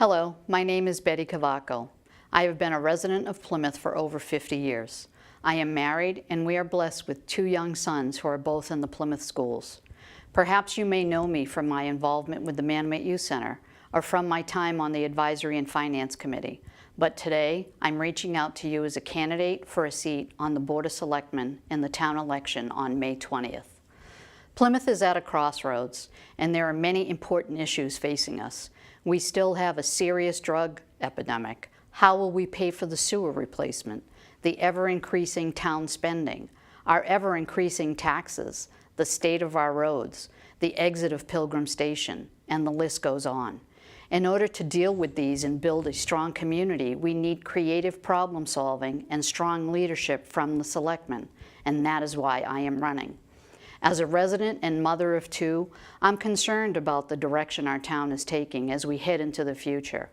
Hello, my name is Betty Cavaco. I have been a resident of Plymouth for over 50 years. I am married and we are blessed with 2 young sons who are both in the Plymouth schools. Perhaps you may know me from my involvement with the Manomet Youth Center or from my time on the Advisory and Finance Committee. But today, I'm reaching out to you as a candidate for a seat on the Board of Selectmen in the town election on May 20th. Plymouth is at a crossroads, and there are many important issues facing us. We still have a serious drug epidemic. How will we pay for the sewer replacement? The ever-increasing town spending, our ever-increasing taxes, the state of our roads, the exit of Pilgrim Station, and the list goes on. In order to deal with these and build a strong community, we need creative problem solving and strong leadership from the selectmen, and that is why I am running. As a resident and mother of 2, I'm concerned about the direction our town is taking as we head into the future.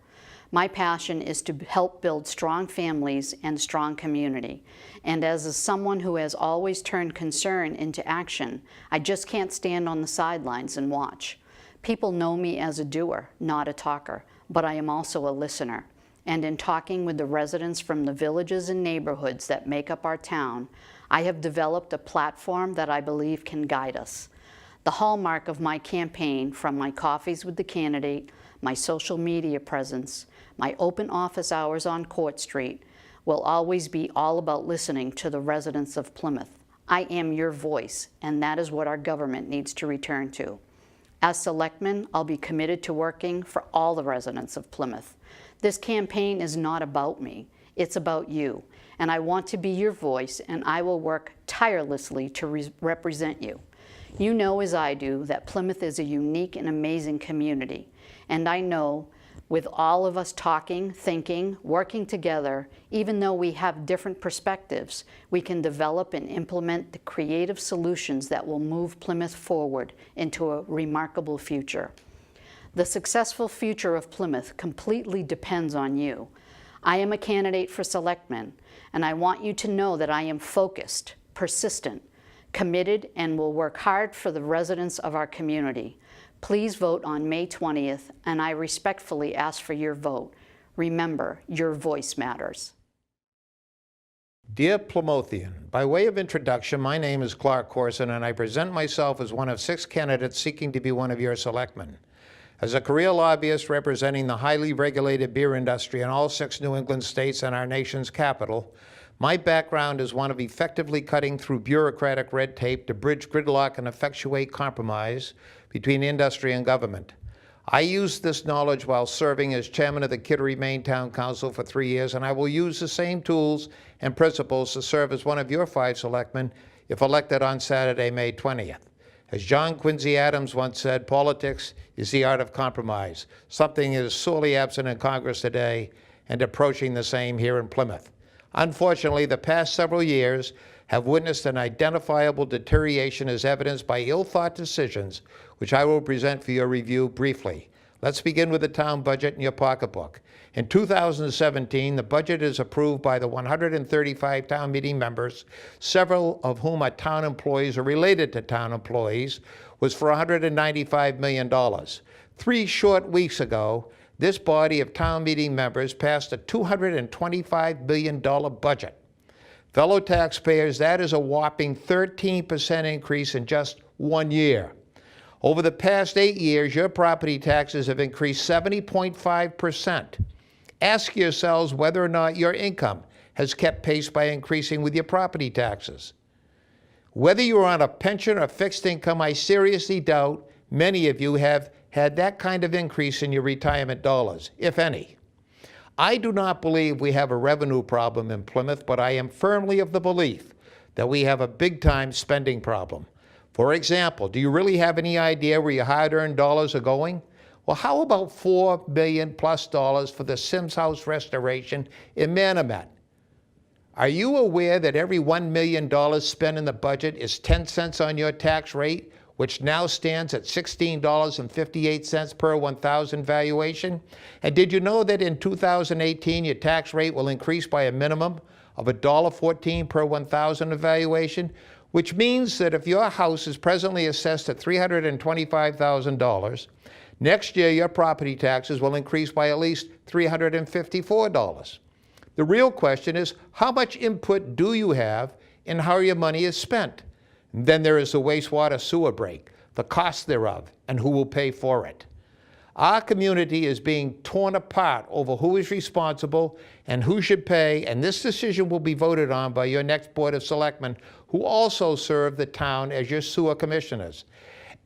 My passion is to help build strong families and strong community. And as someone who has always turned concern into action, I just can't stand on the sidelines and watch. People know me as a doer, not a talker, but I am also a listener. And in talking with the residents from the villages and neighborhoods that make up our town, I have developed a platform that I believe can guide us. The hallmark of my campaign, from my coffees with the candidate, my social media presence, my open office hours on Court Street, will always be all about listening to the residents of Plymouth. I am your voice, and that is what our government needs to return to. As selectman, I'll be committed to working for all the residents of Plymouth. This campaign is not about me, it's about you. And I want to be your voice, and I will work tirelessly to represent you. You know as I do that Plymouth is a unique and amazing community. And I know with all of us talking, thinking, working together, even though we have different perspectives, we can develop and implement the creative solutions that will move Plymouth forward into a remarkable future. The successful future of Plymouth completely depends on you. I am a candidate for selectmen, and I want you to know that I am focused, persistent, committed, and will work hard for the residents of our community. Please vote on May 20th, and I respectfully ask for your vote. Remember, your voice matters. Dear Plymouthian, by way of introduction, my name is Clarke Corson, and I present myself as one of 6 candidates seeking to be one of your selectmen. As a career lobbyist representing the highly regulated beer industry in all 6 New England states and our nation's capital, my background is one of effectively cutting through bureaucratic red tape to bridge gridlock and effectuate compromise between industry and government. I used this knowledge while serving as chairman of the Kittery, Maine Town Council for 3 years, and I will use the same tools and principles to serve as one of your 5 selectmen if elected on Saturday, May 20th. As John Quincy Adams once said, politics is the art of compromise, something that is sorely absent in Congress today and approaching the same here in Plymouth. Unfortunately, the past several years have witnessed an identifiable deterioration as evidenced by ill-thought decisions, which I will present for your review briefly. Let's begin with the town budget in your pocketbook. In 2017, the budget is approved by the 135 town meeting members, several of whom are town employees or related to town employees, was for $195 million. 3 short weeks ago, this body of town meeting members passed a $225 billion budget. Fellow taxpayers, that is a whopping 13% increase in just 1 year. Over the past 8 years, your property taxes have increased 70.5%. Ask yourselves whether or not your income has kept pace by increasing with your property taxes. Whether you are on a pension or fixed income, I seriously doubt many of you have had that kind of increase in your retirement dollars, if any. I do not believe we have a revenue problem in Plymouth, but I am firmly of the belief that we have a big-time spending problem. For example, do you really have any idea where your hard-earned dollars are going? Well, how about $4 billion plus for the Sims House restoration in Manomet? Are you aware that every $1 million spent in the budget is 10 cents on your tax rate, which now stands at $16.58 per 1,000 valuation? And did you know that in 2018, your tax rate will increase by a minimum of $1.14 per 1,000 evaluation? Which means that if your house is presently assessed at $325,000, Next year, your property taxes will increase by at least $354. The real question is, how much input do you have in how your money is spent? And then there is the wastewater sewer break, the cost thereof, and who will pay for it. Our community is being torn apart over who is responsible and who should pay, and this decision will be voted on by your next Board of Selectmen, who also serve the town as your sewer commissioners.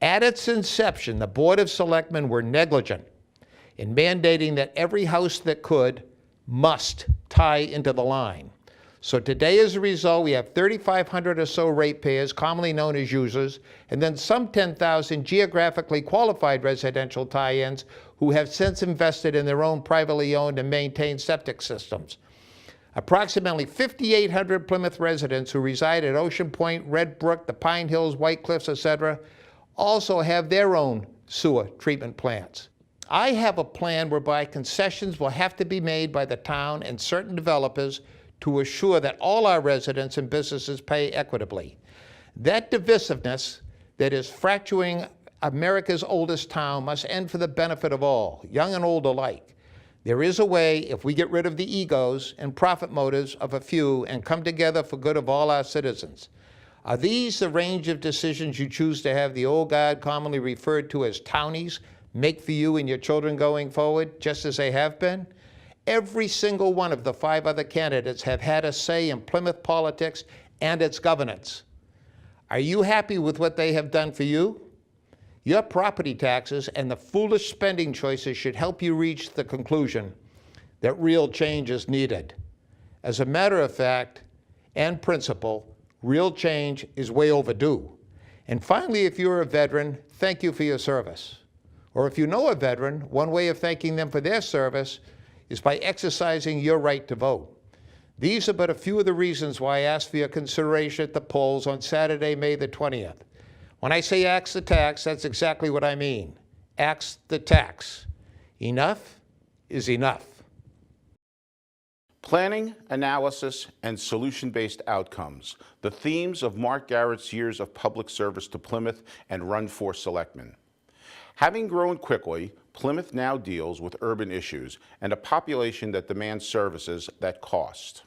At its inception, the Board of Selectmen were negligent in mandating that every house that could must tie into the line. So today, as a result, we have 3,500 or so ratepayers, commonly known as users, and then some 10,000 geographically qualified residential tie-ins who have since invested in their own privately owned and maintained septic systems. Approximately 5,800 Plymouth residents who reside at Ocean Point, Red Brook, the Pine Hills, White Cliffs, etc., also have their own sewer treatment plants. I have a plan whereby concessions will have to be made by the town and certain developers to assure that all our residents and businesses pay equitably. That divisiveness that is fracturing America's oldest town must end for the benefit of all, young and old alike. There is a way if we get rid of the egos and profit motives of a few and come together for good of all our citizens. Are these the range of decisions you choose to have the old guard, commonly referred to as townies, make for you and your children going forward, just as they have been? Every single one of the 5 other candidates have had a say in Plymouth politics and its governance. Are you happy with what they have done for you? Your property taxes and the foolish spending choices should help you reach the conclusion that real change is needed. As a matter of fact and principle, real change is way overdue. And finally, if you're a veteran, thank you for your service. Or if you know a veteran, one way of thanking them for their service is by exercising your right to vote. These are but a few of the reasons why I ask for your consideration at the polls on Saturday, May the 20th. When I say axe the tax, that's exactly what I mean. Axe the tax. Enough is enough. Planning, analysis, and solution-based outcomes, the themes of Mark Garrett's years of public service to Plymouth and run for selectmen. Having grown quickly, Plymouth now deals with urban issues and a population that demands services that cost.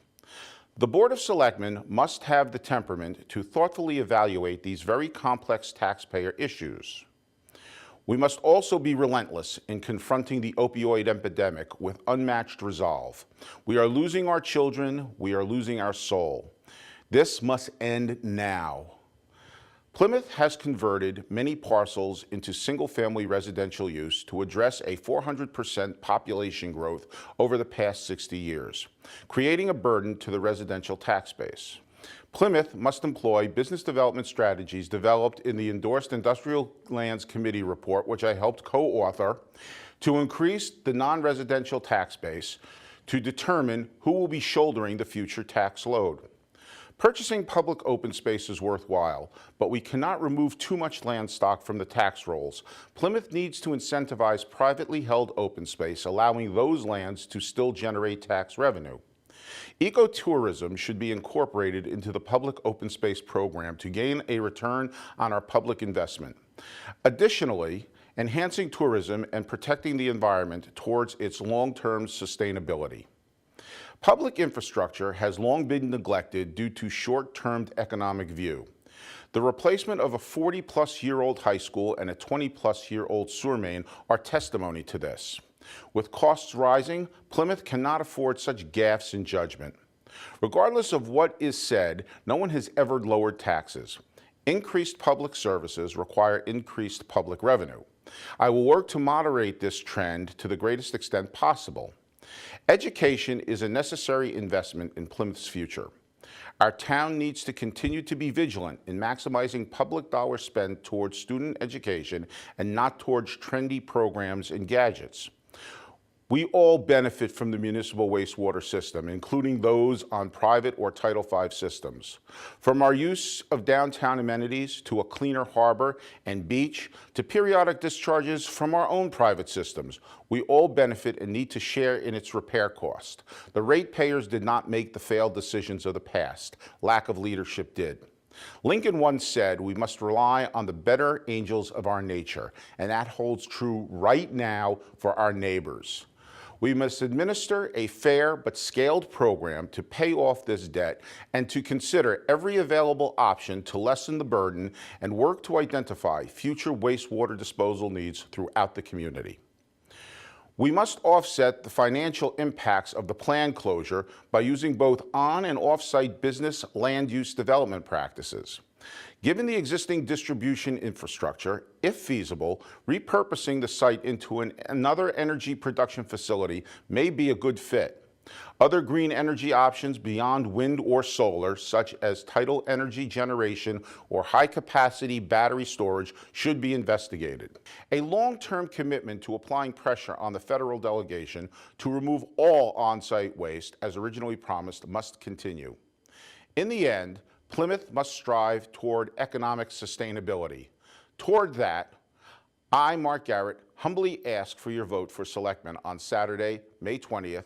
The Board of Selectmen must have the temperament to thoughtfully evaluate these very complex taxpayer issues. We must also be relentless in confronting the opioid epidemic with unmatched resolve. We are losing our children, we are losing our soul. This must end now. Plymouth has converted many parcels into single-family residential use to address a 400% population growth over the past 60 years, creating a burden to the residential tax base. Plymouth must employ business development strategies developed in the endorsed Industrial Lands Committee report, which I helped co-author, to increase the non-residential tax base to determine who will be shouldering the future tax load. Purchasing public open space is worthwhile, but we cannot remove too much land stock from the tax rolls. Plymouth needs to incentivize privately held open space, allowing those lands to still generate tax revenue. Ecotourism should be incorporated into the public open space program to gain a return on our public investment. Additionally, enhancing tourism and protecting the environment towards its long-term sustainability. Public infrastructure has long been neglected due to short-term economic view. The replacement of a 40-plus-year-old high school and a 20-plus-year-old sewer main are testimony to this. With costs rising, Plymouth cannot afford such gaffes in judgment. Regardless of what is said, no one has ever lowered taxes. Increased public services require increased public revenue. I will work to moderate this trend to the greatest extent possible. Education is a necessary investment in Plymouth's future. Our town needs to continue to be vigilant in maximizing public dollars spent towards student education and not towards trendy programs and gadgets. We all benefit from the municipal wastewater system, including those on private or Title V systems. From our use of downtown amenities to a cleaner harbor and beach to periodic discharges from our own private systems, we all benefit and need to share in its repair cost. The ratepayers did not make the failed decisions of the past. Lack of leadership did. Lincoln once said we must rely on the better angels of our nature, and that holds true right now for our neighbors. We must administer a fair but scaled program to pay off this debt and to consider every available option to lessen the burden and work to identify future wastewater disposal needs throughout the community. We must offset the financial impacts of the planned closure by using both on- and off-site business land use development practices. Given the existing distribution infrastructure, if feasible, repurposing the site into another energy production facility may be a good fit. Other green energy options beyond wind or solar, such as tidal energy generation or high-capacity battery storage, should be investigated. A long-term commitment to applying pressure on the federal delegation to remove all on-site waste, as originally promised, must continue. In the end, Plymouth must strive toward economic sustainability. Toward that, I, Mark Garrett, humbly ask for your vote for Selectmen on Saturday, May 20th.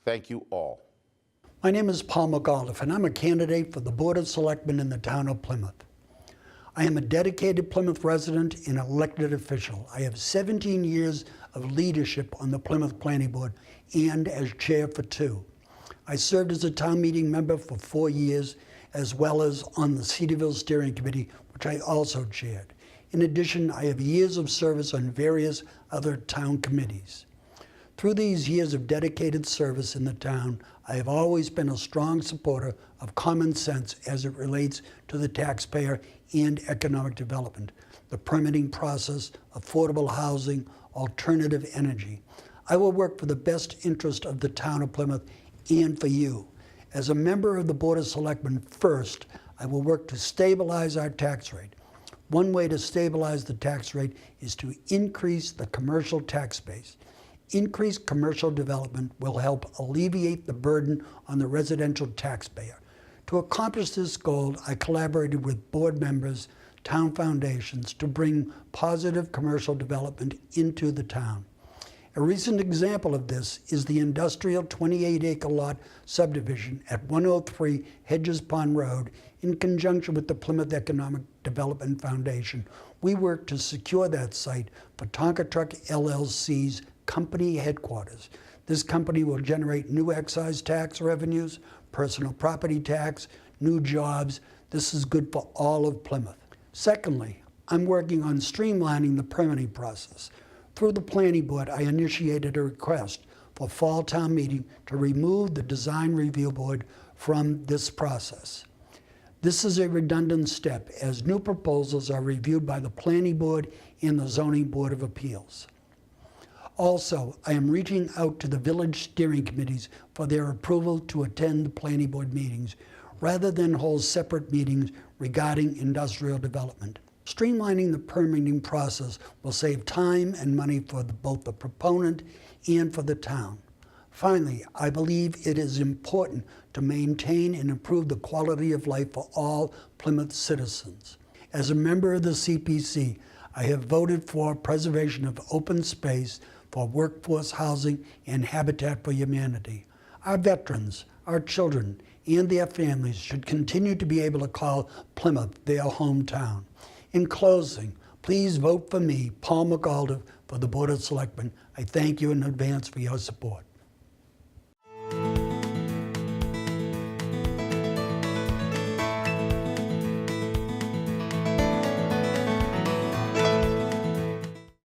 Thank you all. My name is Paul McAuliffe, and I'm a candidate for the Board of Selectmen in the town of Plymouth. I am a dedicated Plymouth resident and elected official. I have 17 years of leadership on the Plymouth Planning Board and as chair for 2. I served as a town meeting member for 4 years, as well as on the Cedarville Steering Committee, which I also chaired. In addition, I have years of service on various other town committees. Through these years of dedicated service in the town, I have always been a strong supporter of common sense as it relates to the taxpayer and economic development, the permitting process, affordable housing, alternative energy. I will work for the best interest of the town of Plymouth and for you. As a member of the Board of Selectmen, first, I will work to stabilize our tax rate. One way to stabilize the tax rate is to increase the commercial tax base. Increased commercial development will help alleviate the burden on the residential taxpayer. To accomplish this goal, I collaborated with board members, town foundations, to bring positive commercial development into the town. A recent example of this is the industrial 28-acre lot subdivision at 103 Hedges Pond Road. In conjunction with the Plymouth Economic Development Foundation, we worked to secure that site for Tonka Truck LLC's company headquarters. This company will generate new excise tax revenues, personal property tax, new jobs. This is good for all of Plymouth. Secondly, I'm working on streamlining the permitting process. Through the Planning Board, I initiated a request for fall town meeting to remove the Design Review Board from this process. This is a redundant step, as new proposals are reviewed by the Planning Board and the Zoning Board of Appeals. Also, I am reaching out to the village steering committees for their approval to attend the Planning Board meetings, rather than hold separate meetings regarding industrial development. Streamlining the permitting process will save time and money for both the proponent and for the town. Finally, I believe it is important to maintain and improve the quality of life for all Plymouth citizens. As a member of the CPC, I have voted for preservation of open space for workforce housing and Habitat for Humanity. Our veterans, our children, and their families should continue to be able to call Plymouth their hometown. In closing, please vote for me, Paul McAuliffe, for the Board of Selectmen. I thank you in advance for your support.